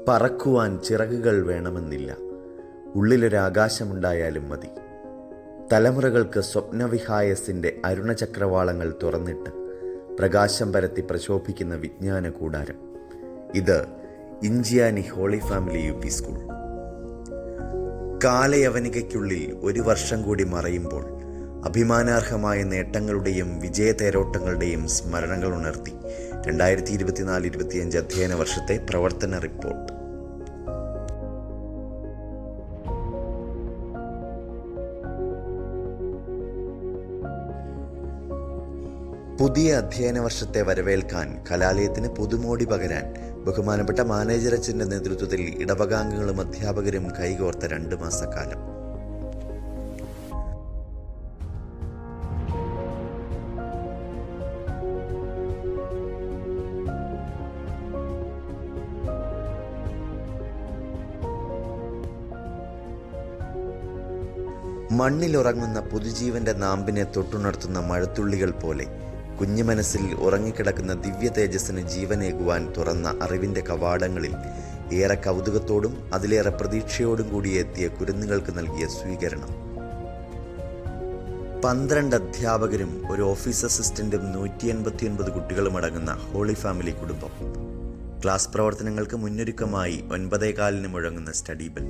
പറക്കുവാൻ ചിറകുകൾ വേണമെന്നില്ല, ഉള്ളിലൊരാകാശമുണ്ടായാലും മതി. തലമുറകൾക്ക് സ്വപ്നവിഹായസിൻ്റെ അരുണചക്രവാളങ്ങൾ തുറന്നിട്ട് പ്രകാശം പരത്തി പ്രശോഭിക്കുന്ന വിജ്ഞാന കൂടാരം. ഇത് Inchiyani Holy Family U P school. കാലയവനികയ്ക്കുള്ളിൽ ഒരു വർഷം കൂടി മറയുമ്പോൾ അഭിമാനാർഹമായ നേട്ടങ്ങളുടെയും വിജയതേരോട്ടങ്ങളുടെയും സ്മരണകൾ ഉണർത്തി 2024-25 അധ്യയന വർഷത്തെ പ്രവർത്തന റിപ്പോർട്ട്. പുതിയ അധ്യയന വർഷത്തെ വരവേൽക്കാൻ കലാലയത്തിന് പുതുമോടി പകരാൻ ബഹുമാനപ്പെട്ട മാനേജർ അച്ഛൻ്റെ നേതൃത്വത്തിൽ ഇടവകാംഗങ്ങളും അധ്യാപകരും കൈകോർത്ത 2 മാസക്കാലം. മണ്ണിലുറങ്ങുന്ന പുതുജീവന്റെ നാമ്പിനെ തൊട്ടുണർത്തുന്ന മഴത്തുള്ളികൾ പോലെ കുഞ്ഞു മനസ്സിൽ ഉറങ്ങിക്കിടക്കുന്ന ദിവ്യ തേജസ്സിന് ജീവനേകുവാൻ തുറന്ന അറിവിൻ്റെ കവാടങ്ങളിൽ ഏറെ കൗതുകത്തോടും അതിലേറെ പ്രതീക്ഷയോടും കൂടി എത്തിയ കുരുന്നുകൾക്ക് നൽകിയ സ്വീകരണം. 12 അധ്യാപകരും ഒരു ഓഫീസ് അസിസ്റ്റന്റും 189 കുട്ടികളും അടങ്ങുന്ന ഹോളി ഫാമിലി കുടുംബം. ക്ലാസ് പ്രവർത്തനങ്ങൾക്ക് മുന്നൊരുക്കമായി 9:15 മുഴങ്ങുന്ന സ്റ്റഡി ബെൽ.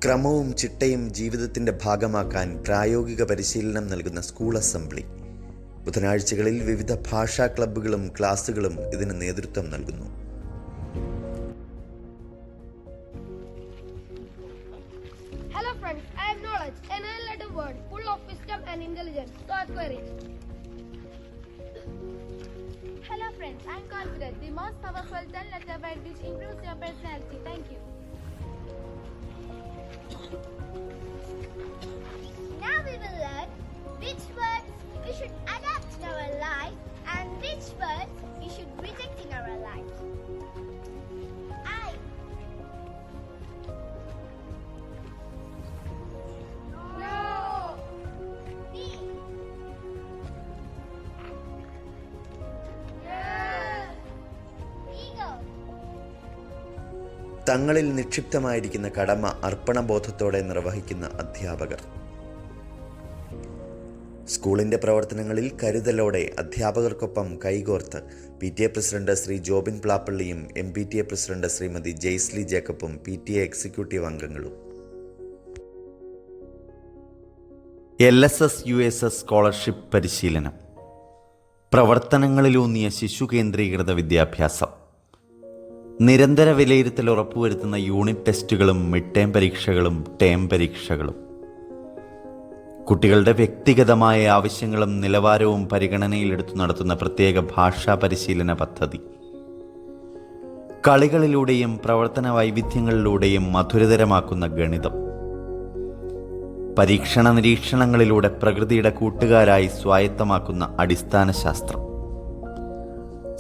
ക്രമവും ചിട്ടയും ജീവിതത്തിൻ്റെ ഭാഗമാക്കാൻ പ്രായോഗിക പരിശീലനം നൽകുന്ന സ്കൂൾ അസംബ്ലി. ബുധനാഴ്ചകളിൽ വിവിധ ഭാഷാ ക്ലബ്ബുകളും ക്ലാസുകളും ഇതിന് നേതൃത്വം നൽകുന്നു. Hello friends, I have knowledge, an unlettered word, full of wisdom and intelligence, so acquire it. Hello friends, I am confident, the most powerful 10-letter word which improves your personality. Thank you. Now we will learn which words we should adapt in our life and which words we should reject in our life. I. No. B. Yes. Ego. തങ്ങളിൽ നിക്ഷിപ്തമായിരിക്കുന്ന കടമ അർപ്പണബോധത്തോടെ നിർവഹിക്കുന്ന അധ്യാപകർ. സ്കൂളിൻ്റെ പ്രവർത്തനങ്ങളിൽ കരുതലോടെ അധ്യാപകർക്കൊപ്പം കൈകോർത്ത് PTA president Shri Jobin പ്ലാപ്പള്ളിയും MPTA പ്രസിഡന്റ് ശ്രീമതി ജെയ്സ്ലി ജേക്കബും PTA എക്സിക്യൂട്ടീവ് അംഗങ്ങളും. LSS USS സ്കോളർഷിപ്പ് പരിശീലനം. പ്രവർത്തനങ്ങളിലൂന്നിയ ശിശു കേന്ദ്രീകൃത വിദ്യാഭ്യാസം. നിരന്തര വിലയിരുത്തൽ ഉറപ്പുവരുത്തുന്ന യൂണിറ്റ് ടെസ്റ്റുകളും മിഡ് ടേം പരീക്ഷകളും ടേം പരീക്ഷകളും. കുട്ടികളുടെ വ്യക്തിഗതമായ ആവശ്യങ്ങളും നിലവാരവും പരിഗണനയിലെടുത്തു നടത്തുന്ന പ്രത്യേക ഭാഷാ പരിശീലന പദ്ധതി. കളികളിലൂടെയും പ്രവർത്തന വൈവിധ്യങ്ങളിലൂടെയും മധുരതരമാക്കുന്ന ഗണിതം. പരീക്ഷണ നിരീക്ഷണങ്ങളിലൂടെ പ്രകൃതിയുടെ കൂട്ടുകാരായി സ്വായത്തമാക്കുന്ന അടിസ്ഥാന ശാസ്ത്രം.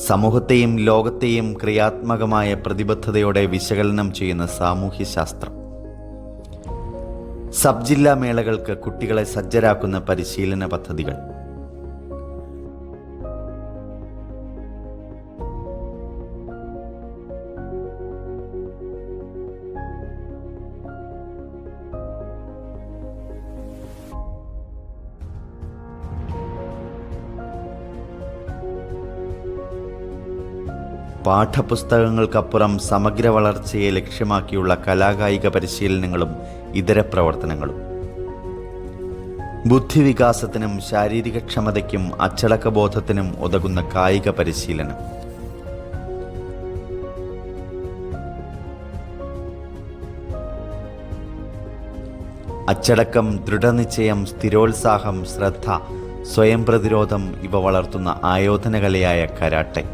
സമൂഹത്തെയും ലോകത്തെയും ക്രിയാത്മകമായ പ്രതിബദ്ധതയോടെ വിശകലനം ചെയ്യുന്ന സാമൂഹ്യശാസ്ത്രം. സബ് ജില്ലാ മേളകൾക്ക് കുട്ടികളെ സജ്ജരാക്കുന്ന പരിശീലന പദ്ധതികൾ. പാഠപുസ്തകങ്ങൾക്കപ്പുറം സമഗ്ര വളർച്ചയെ ലക്ഷ്യമാക്കിയുള്ള കലാകായിക പരിശീലനങ്ങളും ഇതര പ്രവർത്തനങ്ങളും. ബുദ്ധിവികാസത്തിനും ശാരീരികക്ഷമതയ്ക്കും അച്ചടക്കബോധത്തിനും ഉതകുന്ന കായിക പരിശീലനം. അച്ചടക്കം, ദൃഢനിശ്ചയം, സ്ഥിരോത്സാഹം, ശ്രദ്ധ, സ്വയം പ്രതിരോധം ഇവ വളർത്തുന്ന ആയോധനകലയായ കരാട്ടെ.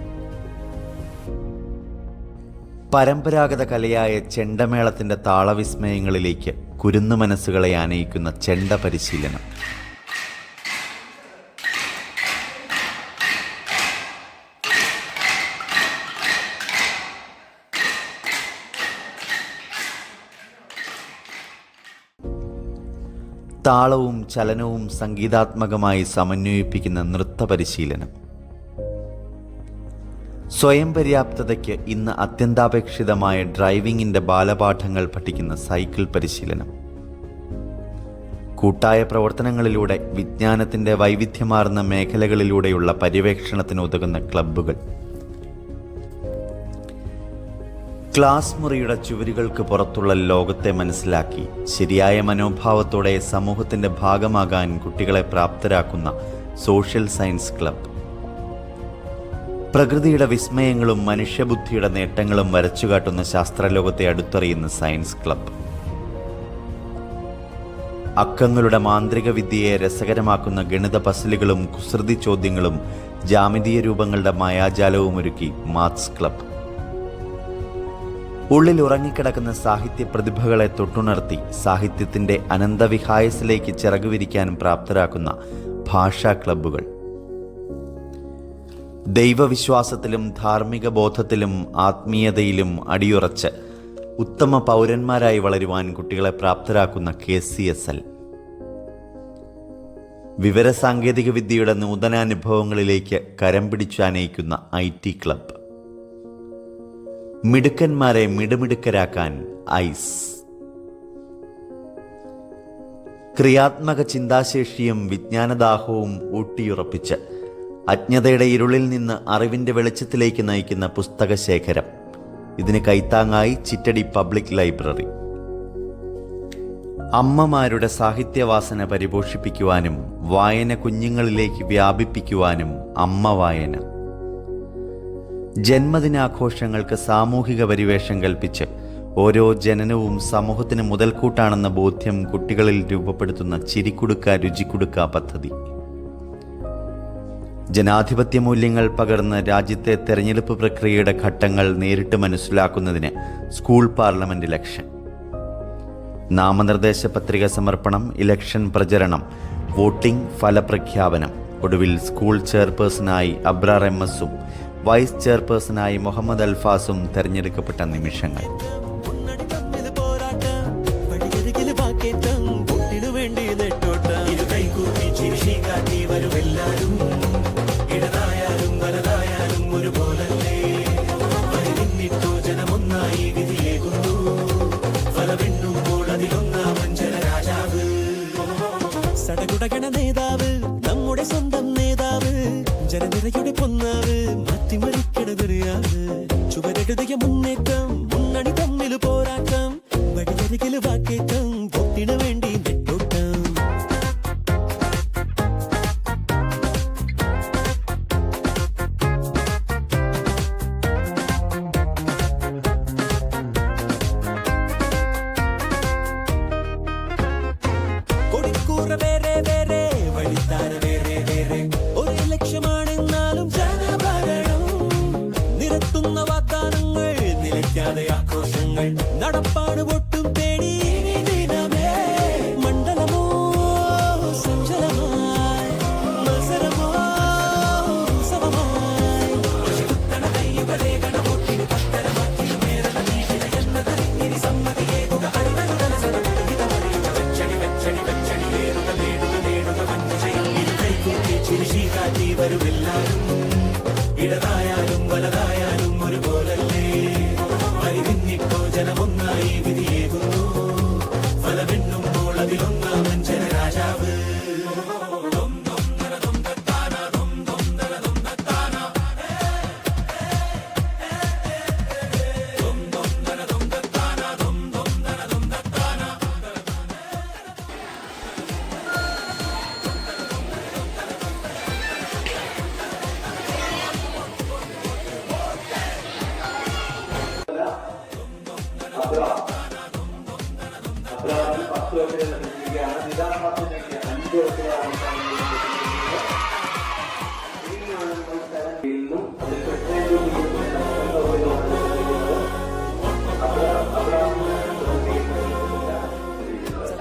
പരമ്പരാഗത കലയായ ചെണ്ടമേളത്തിൻ്റെ താളവിസ്മയങ്ങളിലേക്ക് കുരുന്നു മനസ്സുകളെ ആനയിക്കുന്ന ചെണ്ട പരിശീലനം. താളവും ചലനവും സംഗീതാത്മകമായി സമന്വയിപ്പിക്കുന്ന നൃത്ത പരിശീലനം. സ്വയം പര്യാപ്തതയ്ക്ക് ഇന്ന് അത്യന്താപേക്ഷിതമായ ഡ്രൈവിംഗിൻ്റെ ബാലപാഠങ്ങൾ പഠിക്കുന്ന സൈക്കിൾ പരിശീലനം, കൂട്ടായ പ്രവർത്തനങ്ങളിലൂടെ വിജ്ഞാനത്തിൻ്റെ വൈവിധ്യമാർന്ന മേഖലകളിലൂടെയുള്ള പര്യവേക്ഷണത്തിന് ഉതകുന്ന ക്ലബ്ബുകൾ, ക്ലാസ് മുറിയുടെ ചുവരുകൾക്ക് പുറത്തുള്ള ലോകത്തെ മനസ്സിലാക്കി ശരിയായ മനോഭാവത്തോടെ സമൂഹത്തിൻ്റെ ഭാഗമാകാൻ കുട്ടികളെ പ്രാപ്തരാക്കുന്ന സോഷ്യൽ സയൻസ് ക്ലബ്ബ്, പ്രകൃതിയുടെ വിസ്മയങ്ങളും മനുഷ്യബുദ്ധിയുടെ നേട്ടങ്ങളും വരച്ചുകാട്ടുന്ന ശാസ്ത്രലോകത്തെ അടുത്തറിയുന്ന സയൻസ് ക്ലബ്ബ്, അക്കങ്ങളുടെ മാന്ത്രിക വിദ്യയെ രസകരമാക്കുന്ന ഗണിത പസിലുകളും കുസൃതി ചോദ്യങ്ങളും ജാമിതീയ രൂപങ്ങളുടെ മായാജാലവും ഒരുക്കി മാത്സ് ക്ലബ്ബ്, ഉള്ളിൽ ഉറങ്ങിക്കിടക്കുന്ന സാഹിത്യ പ്രതിഭകളെ തൊട്ടുണർത്തി സാഹിത്യത്തിൻ്റെ അനന്തവിഹായസിലേക്ക് ചിറകുവിരിക്കാൻ പ്രാപ്തരാക്കുന്ന ഭാഷാ ക്ലബ്ബുകൾ, ദൈവവിശ്വാസത്തിലും ധാർമ്മിക ബോധത്തിലും ആത്മീയതയിലും അടിയുറച്ച് ഉത്തമ പൗരന്മാരായി വളരുവാൻ കുട്ടികളെ പ്രാപ്തരാക്കുന്ന KCSL, വിവരസാങ്കേതിക വിദ്യയുടെ നൂതനാനുഭവങ്ങളിലേക്ക് കരം പിടിച്ചാനയിക്കുന്ന IT ക്ലബ്ബ്, മിടുക്കന്മാരെ മിടുമിടുക്കരാക്കാൻ ഐസ്, ക്രിയാത്മക ചിന്താശേഷിയും വിജ്ഞാനദാഹവും ഊട്ടിയുറപ്പിച്ച് അജ്ഞതയുടെ ഇരുളിൽ നിന്ന് അറിവിൻ്റെ വെളിച്ചത്തിലേക്ക് നയിക്കുന്ന പുസ്തകശേഖരം, ഇതിന് കൈത്താങ്ങായി ചിറ്റടി പബ്ലിക് ലൈബ്രറി, അമ്മമാരുടെ സാഹിത്യവാസന പരിപോഷിപ്പിക്കുവാനും വായന കുഞ്ഞുങ്ങളിലേക്ക് വ്യാപിപ്പിക്കുവാനും അമ്മ വായന, ജന്മദിനാഘോഷങ്ങൾക്ക് സാമൂഹിക പരിവേഷം കൽപ്പിച്ച് ഓരോ ജനനവും സമൂഹത്തിന് മുതൽക്കൂട്ടാണെന്ന ബോധ്യം കുട്ടികളിൽ രൂപപ്പെടുത്തുന്ന ചിരിക്കുടുക്ക രുചിക്കുടുക്ക പദ്ധതി, ജനാധിപത്യ മൂല്യങ്ങൾ പകർന്ന് രാജ്യത്തെ തെരഞ്ഞെടുപ്പ് പ്രക്രിയയുടെ ഘട്ടങ്ങൾ നേരിട്ട് മനസ്സിലാക്കുന്നതിന് സ്കൂൾ പാർലമെന്റ് ഇലക്ഷൻ, നാമനിർദ്ദേശ പത്രിക സമർപ്പണം, ഇലക്ഷൻ പ്രചരണം, വോട്ടിംഗ്, ഫലപ്രഖ്യാപനം, ഒടുവിൽ സ്കൂൾ ചെയർപേഴ്സണായി അബ്രാർ MS-ഉം വൈസ് ചെയർപേഴ്സണായി മുഹമ്മദ് അൽഫാസും തെരഞ്ഞെടുക്കപ്പെട്ട നിമിഷങ്ങൾ. സടകുടകണ നേതാവ്, നമ്മുടെ സ്വന്തം നേതാവ്, ജനനിരയുടെ പൊന്നാവ്, മാറ്റിമറിക്കണതറിയാവ്, ചുവരെഴുതിയ മുന്നേറ്റം, മുന്നണി തമ്മിൽ പോരാട്ടം, വഴിയരികില് വാക്കേറ്റം, വോട്ടിനു വേണ്ടി നെട്ടോട്ടം. കൊടിക്കൂറ വേറെ വേറെ, വഴിത്താര വേറെ വേറെ, ഒരു ലക്ഷ്യമാണെന്നാലും ജനഭരണം, നിരത്തുന്ന വാഗ്ദാനങ്ങൾ, നിലയ്ക്കാതെ ആഘോഷങ്ങൾ, നടപ്പാട് പൊട്ടും തേടി ദിനമേ, മണ്ഡലമോ സഞ്ചലമായി, മത്സരമോ ഉത്സവമായി, ഇടതായാലും വലതായാലും ഒരുപോലല്ലേ, വരിവിന്നിപ്പോ ജനമൊന്നായി വിധിയേകുന്നു, ഫലമെണ്ണുമ്പോൾ അതിലൊന്നാമൻ ജനരാജാവ്.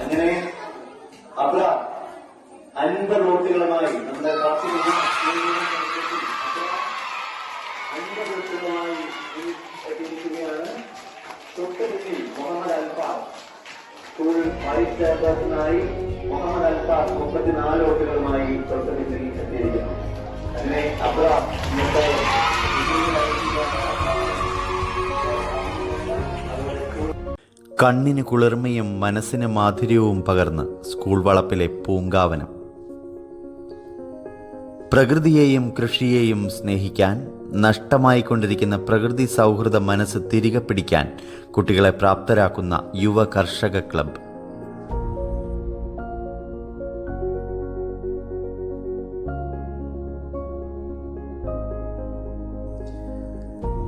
അങ്ങനെ അബ്രാം 50 വോട്ടുകളുമായി നമ്മുടെ പാർട്ടിയിൽ 50 വോട്ടുകളുമായി എത്തിയിരിക്കുകയാണ്. തൊട്ടുപിന്നിൽ മുഹമ്മദ് അൽഫാസ്, സ്കൂൾ വൈസ് ചെയർപേഴ്സണായി മുഹമ്മദ് അൽഫാസ് 34 വോട്ടുകളുമായി തൊട്ടുപിന്നിൽ എത്തിയിരിക്കുന്നു. അങ്ങനെ അബ്രാം കണ്ണിന് കുളിർമയും മനസ്സിന് മാധുര്യവും പകർന്ന് സ്കൂൾ വളപ്പിലെ പൂങ്കാവനം. പ്രകൃതിയെയും കൃഷിയെയും സ്നേഹിക്കാൻ, നഷ്ടമായിക്കൊണ്ടിരിക്കുന്ന പ്രകൃതി സൗഹൃദ മനസ്സ് തിരികെ പിടിക്കാൻ കുട്ടികളെ പ്രാപ്തരാക്കുന്ന യുവ കർഷക ക്ലബ്ബ്.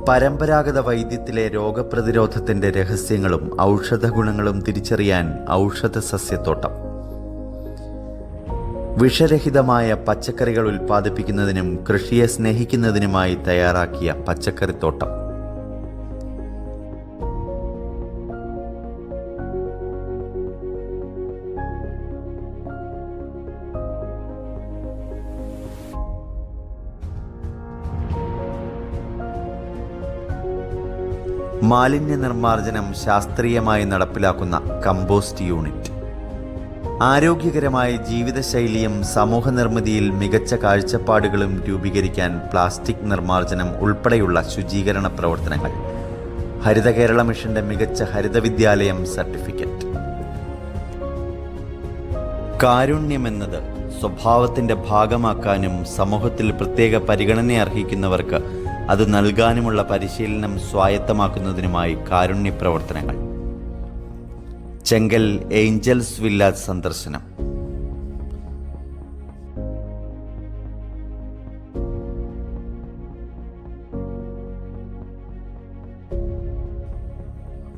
പരമ്പരാഗത വൈദ്യത്തിലെ രോഗപ്രതിരോധത്തിൻ്റെ രഹസ്യങ്ങളും ഔഷധ ഗുണങ്ങളും തിരിച്ചറിയാൻ ഔഷധ സസ്യത്തോട്ടം. വിഷരഹിതമായ പച്ചക്കറികൾ ഉൽപ്പാദിപ്പിക്കുന്നതിനും കൃഷിയെ സ്നേഹിക്കുന്നതിനുമായി തയ്യാറാക്കിയ പച്ചക്കറിത്തോട്ടം. മാലിന്യ നിർമ്മാർജ്ജനം ശാസ്ത്രീയമായി നടപ്പിലാക്കുന്ന കമ്പോസ്റ്റ് യൂണിറ്റ്. ആരോഗ്യകരമായ ജീവിതശൈലിയും സമൂഹ നിർമ്മിതിയിൽ മികച്ച കാഴ്ചപ്പാടുകളും രൂപീകരിക്കാൻ പ്ലാസ്റ്റിക് നിർമ്മാർജ്ജനം ഉൾപ്പെടെയുള്ള ശുചീകരണ പ്രവർത്തനങ്ങൾ. ഹരിത കേരള മിഷന്റെ മികച്ച ഹരിതവിദ്യാലയം സർട്ടിഫിക്കറ്റ്. കാരുണ്യമെന്നത് സ്വഭാവത്തിന്റെ ഭാഗമാക്കാനും സമൂഹത്തിൽ പ്രത്യേക പരിഗണന അർഹിക്കുന്നവർക്ക് അത് നൽകാനുമുള്ള പരിശീലനം സ്വായത്തമാക്കുന്നതിനുമായി കാരുണ്യ പ്രവർത്തനങ്ങൾ. ചെങ്കൽ ഏഞ്ചൽസ് വില്ലാജ് സന്ദർശനം.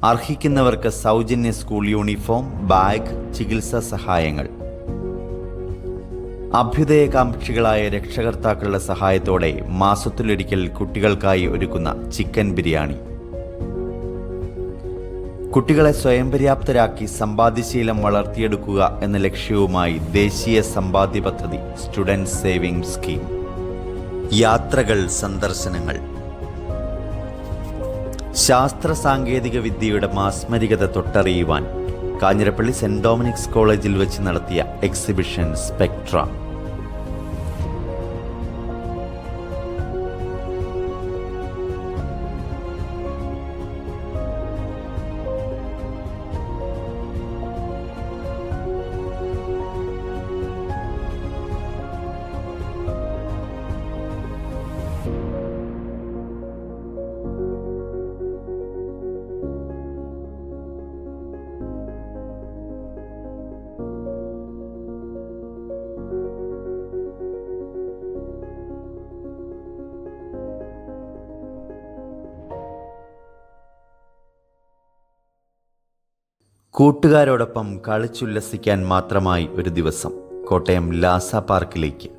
അർഹിക്കുന്നവർക്ക് സൗജന്യ സ്കൂൾ യൂണിഫോം, ബാഗ്, ചികിത്സാ സഹായങ്ങൾ. അഭ്യുദയകാംക്ഷികളായ രക്ഷകർത്താക്കളുടെ സഹായത്തോടെ മാസത്തിലൊരിക്കൽ കുട്ടികൾക്കായി ഒരുക്കുന്ന ചിക്കൻ ബിരിയാണി. കുട്ടികളെ സ്വയം പര്യാപ്തരാക്കി സമ്പാദ്യശീലം വളർത്തിയെടുക്കുക എന്ന ലക്ഷ്യവുമായി ദേശീയ സമ്പാദ്യ പദ്ധതി സ്റ്റുഡൻറ് സേവിംഗ് സ്കീം. യാത്രകൾ, സന്ദർശനങ്ങൾ. ശാസ്ത്ര സാങ്കേതിക വിദ്യയുടെ മാസ്മരികത തൊട്ടറിയുവാൻ കാഞ്ഞിരപ്പള്ളി സെന്റ് ഡൊമിനിക്സ് കോളേജിൽ വെച്ച് നടത്തിയ എക്സിബിഷൻ സ്പെക്ട്ര. കൂട്ടുകാരോടൊപ്പം കളിച്ചുല്ലസിക്കാൻ മാത്രമായി ഒരു ദിവസം കോട്ടയം ലാസ പാർക്കിലേക്ക്.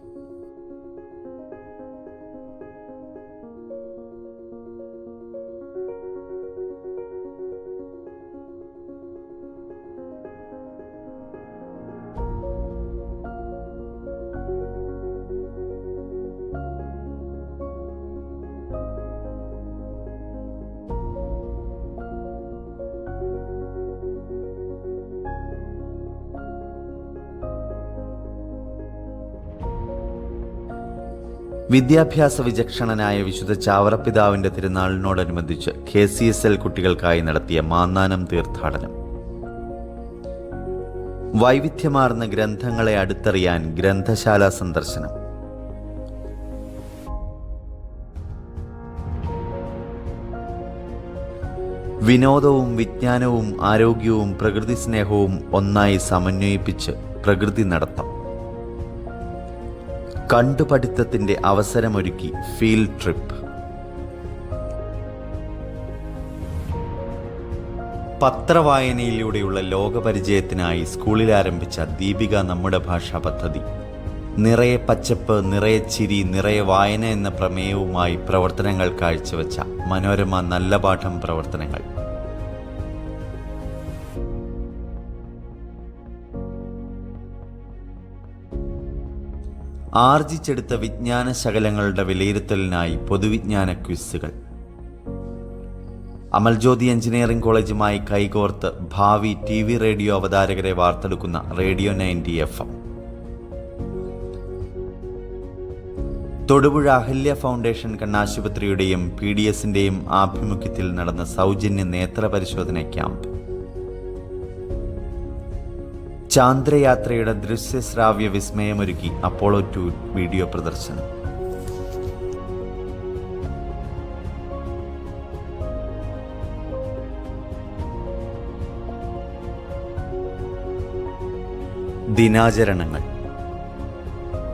വിദ്യാഭ്യാസ വിചക്ഷണനായ വിശുദ്ധ ചാവറപ്പിതാവിന്റെ തിരുനാളിനോടനുബന്ധിച്ച് KCSL കുട്ടികൾക്കായി നടത്തിയ മാന്നാനം തീർത്ഥാടനം. വൈവിധ്യമാർന്ന ഗ്രന്ഥങ്ങളെ അടുത്തറിയാൻ ഗ്രന്ഥശാല സന്ദർശനം. വിനോദവും വിജ്ഞാനവും ആരോഗ്യവും പ്രകൃതി സ്നേഹവും ഒന്നായി സമന്വയിപ്പിച്ച് പ്രകൃതി നടത്തം. കണ്ടുപഠിത്തത്തിന്റെ അവസരമൊരുക്കി ഫീൽഡ് ട്രിപ്പ്. പത്രവായനയിലൂടെയുള്ള ലോകപരിചയത്തിനായി സ്കൂളിൽ ആരംഭിച്ച ദീപിക നമ്മുടെ ഭാഷാ പദ്ധതി. നിറയെ പച്ചപ്പ്, നിറയെ ചിരി, നിറയെ വായന എന്ന പ്രമേയവുമായി പ്രവർത്തനങ്ങൾ കാഴ്ചവെച്ച മനോരമ നല്ല പാഠം പ്രവർത്തനങ്ങൾ. ആർജിച്ചെടുത്ത വിജ്ഞാന ശകലങ്ങളുടെ വിലയിരുത്തലിനായി പൊതുവിജ്ഞാന ക്വിസുകൾ. അമൽജ്യോതി എഞ്ചിനീയറിംഗ് കോളേജുമായി കൈകോർത്ത് ഭാവി TV റേഡിയോ അവതാരകരെ വാർത്തെടുക്കുന്ന radio 90 FM. Thodupuzha Ahalya foundation കണ്ണാശുപത്രിയുടെയും PDSന്റെയും ആഭിമുഖ്യത്തിൽ നടന്ന സൗജന്യ നേത്ര പരിശോധന ക്യാമ്പ്. ചാന്ദ്രയാത്രയുടെ ദൃശ്യശ്രാവ്യ വിസ്മയമൊരുക്കി അപ്പോളോ 2 വീഡിയോ പ്രദർശനം. ദിനാചരണങ്ങൾ.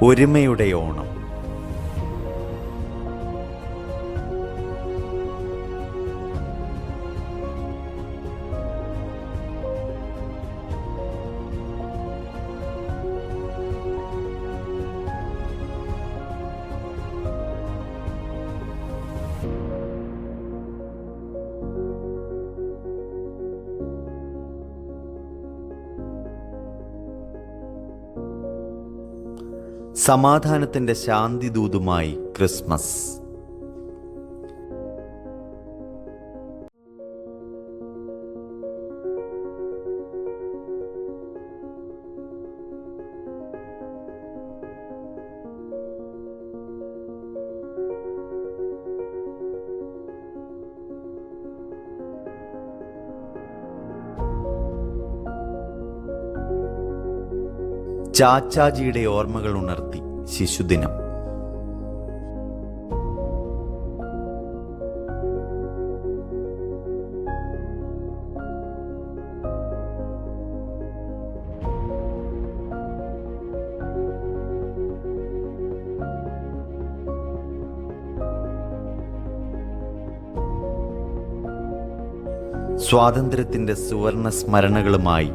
ഒരുമയുടെ ഓണം. സമാധാനത്തിൻ്റെ ശാന്തിദൂതുമായി ക്രിസ്മസ്. ചാച്ചാജിയുടെ ഓർമ്മകൾ ഉണർത്തി ശിശുദിനം. സ്വാതന്ത്ര്യത്തിന്റെ സുവർണ സ്മരണകളുമായി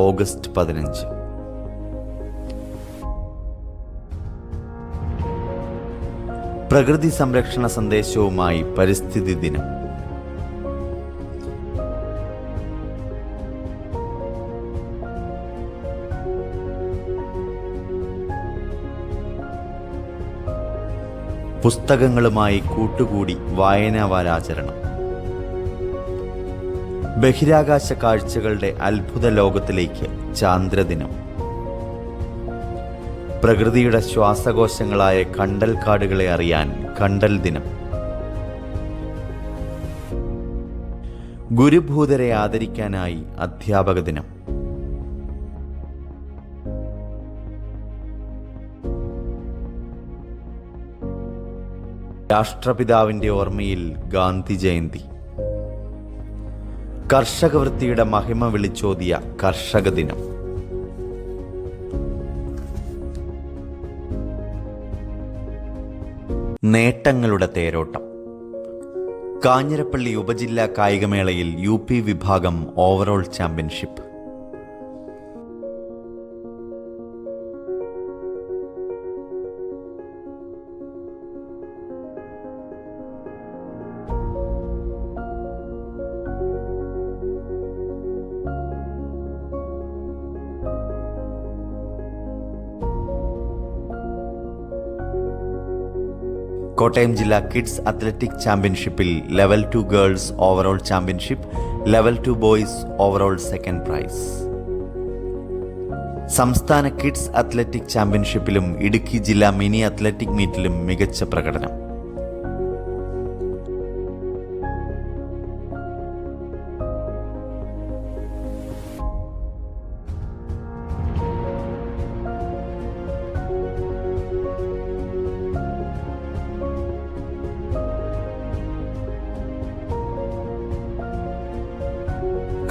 ഓഗസ്റ്റ് 15. പ്രകൃതി സംരക്ഷണ സന്ദേശവുമായി പരിസ്ഥിതി ദിനം. പുസ്തകങ്ങളുമായി കൂട്ടുകൂടി വായനാ വാരാചരണം. ബഹിരാകാശ കാഴ്ചകളുടെ അത്ഭുത ലോകത്തിലേക്ക് ചാന്ദ്രദിനം. പ്രകൃതിയുടെ ശ്വാസകോശങ്ങളായ കണ്ടൽക്കാടുകളെ അറിയാൻ കണ്ടൽ ദിനം. ഗുരുഭൂതരെ ആദരിക്കാനായി അധ്യാപക ദിനം. രാഷ്ട്രപിതാവിന്റെ ഓർമ്മയിൽ ഗാന്ധി ജയന്തി. കർഷകവൃത്തിയുടെ മഹിമ വിളിച്ചോതിയ കർഷക ദിനം. നേട്ടങ്ങളുടെ തേരോട്ടം. കാഞ്ഞിരപ്പള്ളി ഉപജില്ലാ കായികമേളയിൽ UP വിഭാഗം ഓവറോൾ ചാമ്പ്യൻഷിപ്പ്. കോട്ടയം ജില്ലാ കിഡ്സ് അത്ലറ്റിക് ചാമ്പ്യൻഷിപ്പിൽ level 2 girls overall championship, level 2 boys overall second prize. സംസ്ഥാന കിഡ്സ് അത്ലറ്റിക് ചാമ്പ്യൻഷിപ്പിലും ഇടുക്കി ജില്ലാ മിനി അത്ലറ്റിക് മീറ്റിലും മികച്ച പ്രകടനം.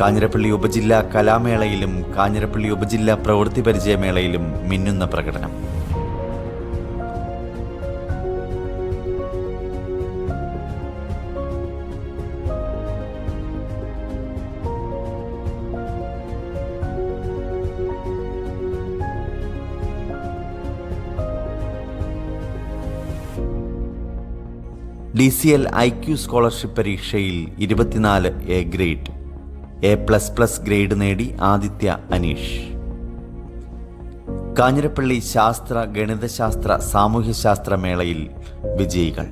കാഞ്ഞിരപ്പള്ളി ഉപജില്ലാ കലാമേളയിലും കാഞ്ഞിരപ്പള്ളി ഉപജില്ലാ പ്രവൃത്തി പരിചയമേളയിലും മിന്നുന്ന പ്രകടനം. DCL IQ സ്കോളർഷിപ്പ് പരീക്ഷയിൽ 24 A ഗ്രേഡ്, A++ ഗ്രേഡ് നേടി ആദിത്യ അനീഷ്. കാഞ്ഞിരപ്പള്ളി ശാസ്ത്ര, ഗണിതശാസ്ത്ര, സാമൂഹ്യശാസ്ത്ര മേളയിൽ വിജയികൾ.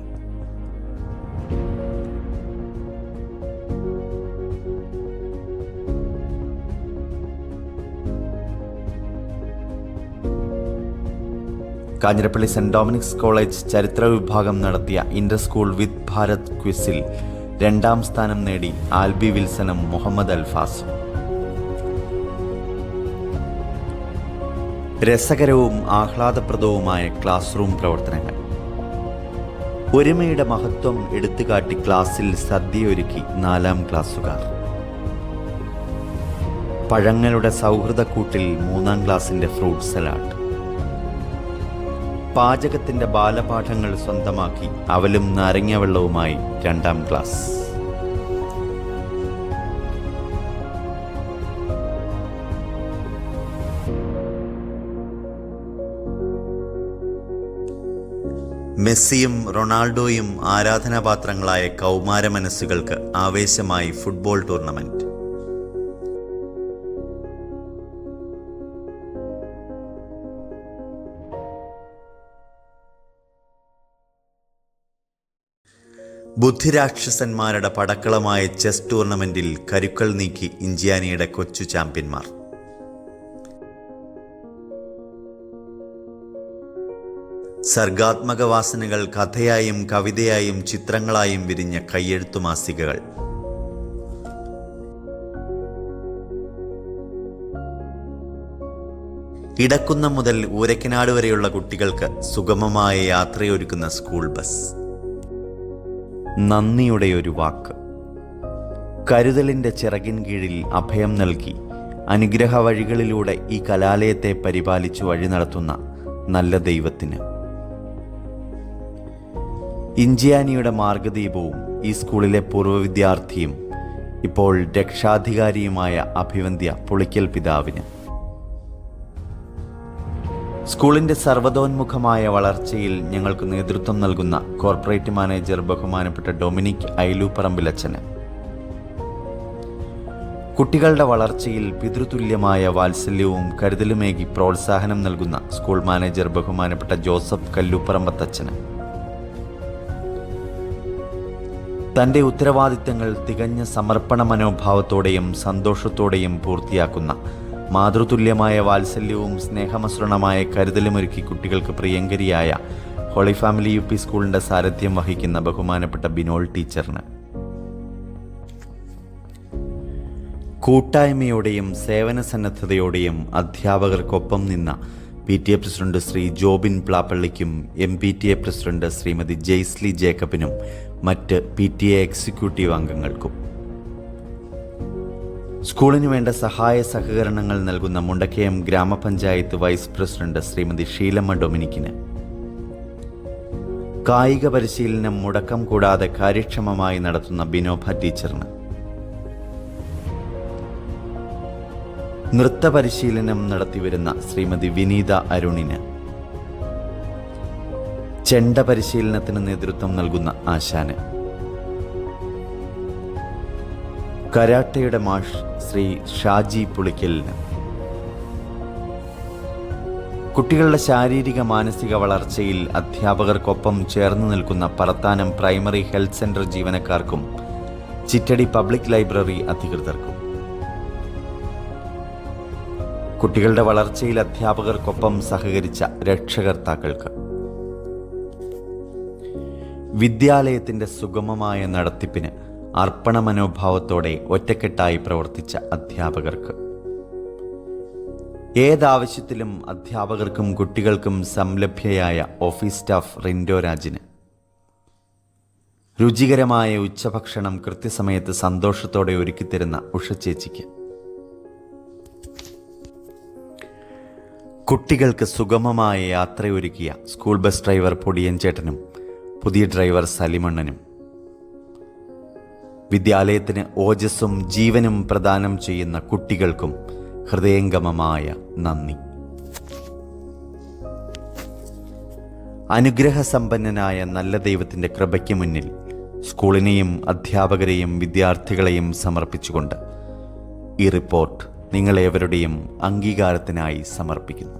കാഞ്ഞിരപ്പള്ളി സെന്റ് ഡൊമിനിക്സ് കോളേജ് ചരിത്ര വിഭാഗം നടത്തിയ ഇന്റർ സ്കൂൾ വിത്ത് ഭാരത് ക്വിസിൽ 2ാം സ്ഥാനം നേടി ആൽബി വിൽസണും മുഹമ്മദ് അൽഫാസും. രസകരവും ആഹ്ലാദപ്രദവുമായ ക്ലാസ് റൂം പ്രവർത്തനങ്ങൾ. ഒരുമയുടെ മഹത്വം എടുത്തുകാട്ടി ക്ലാസ്സിൽ സദ്യയൊരുക്കി 4ാം ക്ലാസ്സുകാർ. പഴങ്ങളുടെ സൗഹൃദക്കൂട്ടിൽ 3ാം ക്ലാസിന്റെ ഫ്രൂട്ട് സലാഡ്. പാചകത്തിന്റെ ബാലപാഠങ്ങൾ സ്വന്തമാക്കി അവലും നാരങ്ങാവെള്ളവുമായി 2ാം ക്ലാസ്. മെസ്സിയും റൊണാൾഡോയും ആരാധനാപാത്രങ്ങളായ കൗമാര മനസ്സുകൾക്ക് ആവേശമായി ഫുട്ബോൾ ടൂർണമെന്റ്. ബുദ്ധിരാക്ഷസന്മാരുടെ പടക്കളമായ ചെസ് ടൂർണമെന്റിൽ കരുക്കൾ നീക്കി ഇഞ്ചിയാനയുടെ കൊച്ചു ചാമ്പ്യന്മാർ. സർഗാത്മക വാസനകൾ കഥയായും കവിതയായും ചിത്രങ്ങളായും വിരിഞ്ഞ കയ്യെഴുത്തു മാസികകൾ. ഇടക്കുന്നം മുതൽ ഊരക്കനാട് വരെയുള്ള കുട്ടികൾക്ക് സുഗമമായ യാത്രയൊരുക്കുന്ന സ്കൂൾ ബസ്. നന്ദിയുടെ ഒരു വാക്ക്. കരുതലിന്റെ ചിറകിൻ കീഴിൽ അഭയം നൽകി അനുഗ്രഹ വഴികളിലൂടെ ഈ കലാലയത്തെ പരിപാലിച്ചു വഴി നടത്തുന്ന നല്ല ദൈവത്തിന്. ഇഞ്ചിയാനിയുടെ മാർഗദീപവും ഈ സ്കൂളിലെ പൂർവ്വ വിദ്യാർത്ഥിയും ഇപ്പോൾ രക്ഷാധികാരിയുമായ അഭിവന്ദ്യ പുളിക്കൽ പിതാവിന്. സ്കൂളിന്റെ സർവ്വതോന്മുഖമായ വളർച്ചയിൽ ഞങ്ങൾക്ക് നേതൃത്വം നൽകുന്ന കോർപ്പറേറ്റ് മാനേജർ ബഹുമാനപ്പെട്ട ഡൊമിനിക് ഐലൂപ്പറമ്പിലച്ചന്. കുട്ടികളുടെ വളർച്ചയിൽ പിതൃതുല്യമായ വാത്സല്യവും കരുതലുമേകി പ്രോത്സാഹനം നൽകുന്ന സ്കൂൾ മാനേജർ ബഹുമാനപ്പെട്ട ജോസഫ് കല്ലൂപ്പറമ്പത്തച്ഛന്. തൻ്റെ ഉത്തരവാദിത്തങ്ങൾ തികഞ്ഞ സമർപ്പണ മനോഭാവത്തോടെയും സന്തോഷത്തോടെയും പൂർത്തിയാക്കുന്ന മാതൃതുല്യമായ വാത്സല്യവും സ്നേഹമസൃണമായ കരുതലുമൊരുക്കി കുട്ടികൾക്ക് പ്രിയങ്കരിയായ ഹോളി ഫാമിലി UP സ്കൂളിൻ്റെ സാരഥ്യം വഹിക്കുന്ന ബഹുമാനപ്പെട്ട ബിനോൾ ടീച്ചറിന്. കൂട്ടായ്മയോടെയും സേവനസന്നദ്ധതയോടെയും അധ്യാപകർക്കൊപ്പം നിന്ന PTA പ്രസിഡന്റ് ശ്രീ ജോബിൻ പ്ലാപ്പള്ളിക്കും MPTA പ്രസിഡന്റ് ശ്രീമതി ജെയ്സ്ലി ജേക്കബിനും മറ്റ് PTA എക്സിക്യൂട്ടീവ് അംഗങ്ങൾക്കും. സ്കൂളിനു വേണ്ട സഹായ സഹകരണങ്ങൾ നൽകുന്ന മുണ്ടക്കയം ഗ്രാമപഞ്ചായത്ത് വൈസ് പ്രസിഡന്റ് ശ്രീമതി ഷീലമ്മ ഡൊമിനിക്കിന്. കായിക പരിശീലനം മുടക്കം കൂടാതെ കാര്യക്ഷമമായി നടത്തുന്ന ബിനോഭ ടീച്ചറിന്. നൃത്ത പരിശീലനം നടത്തിവരുന്ന ശ്രീമതി വിനീത അരുണിന്. ചെണ്ട പരിശീലനത്തിന് നേതൃത്വം നൽകുന്ന ആശാന്. കരാട്ടയുടെ മാഷ് ശ്രീ ഷാജി പുളിക്കലിന്. കുട്ടികളുടെ ശാരീരിക മാനസിക വളർച്ചയിൽ അധ്യാപകർക്കൊപ്പം ചേർന്ന് നിൽക്കുന്ന പറത്താനം പ്രൈമറി ഹെൽത്ത് സെന്റർ ജീവനക്കാർക്കും ചിറ്റടി പബ്ലിക് ലൈബ്രറി അധികൃതർക്കും. കുട്ടികളുടെ വളർച്ചയിൽ അധ്യാപകർക്കൊപ്പം സഹകരിച്ച രക്ഷകർത്താക്കൾക്ക്. വിദ്യാലയത്തിന്റെ സുഗമമായ നടത്തിപ്പിന് അർപ്പണ മനോഭാവത്തോടെ ഒറ്റക്കെട്ടായി പ്രവർത്തിച്ച അധ്യാപകർക്ക്. ഏതാവശ്യത്തിലും അധ്യാപകർക്കും കുട്ടികൾക്കും സംലഭ്യയായ ഓഫീസ് സ്റ്റാഫ് റിൻഡോ രാജിന്. രുചികരമായ ഉച്ചഭക്ഷണം കൃത്യസമയത്ത് സന്തോഷത്തോടെ ഒരുക്കിത്തരുന്ന ഉഷച്ചേച്ചിക്ക്. കുട്ടികൾക്ക് സുഗമമായ യാത്രയൊരുക്കിയ സ്കൂൾ ബസ് ഡ്രൈവർ പൊടിയൻ ചേട്ടനും പുതിയ ഡ്രൈവർ സലിമണ്ണനും. വിദ്യാലയത്തിന് ഓജസ്സും ജീവനും പ്രദാനം ചെയ്യുന്ന കുട്ടികൾക്കും ഹൃദയംഗമമായ നന്ദി. അനുഗ്രഹസമ്പന്നനായ നല്ല ദൈവത്തിൻ്റെ കൃപയ്ക്ക് മുന്നിൽ സ്കൂളിനെയും അധ്യാപകരെയും വിദ്യാർത്ഥികളെയും സമർപ്പിച്ചുകൊണ്ട് ഈ റിപ്പോർട്ട് നിങ്ങളേവരുടെയും അംഗീകാരത്തിനായി സമർപ്പിക്കുന്നു.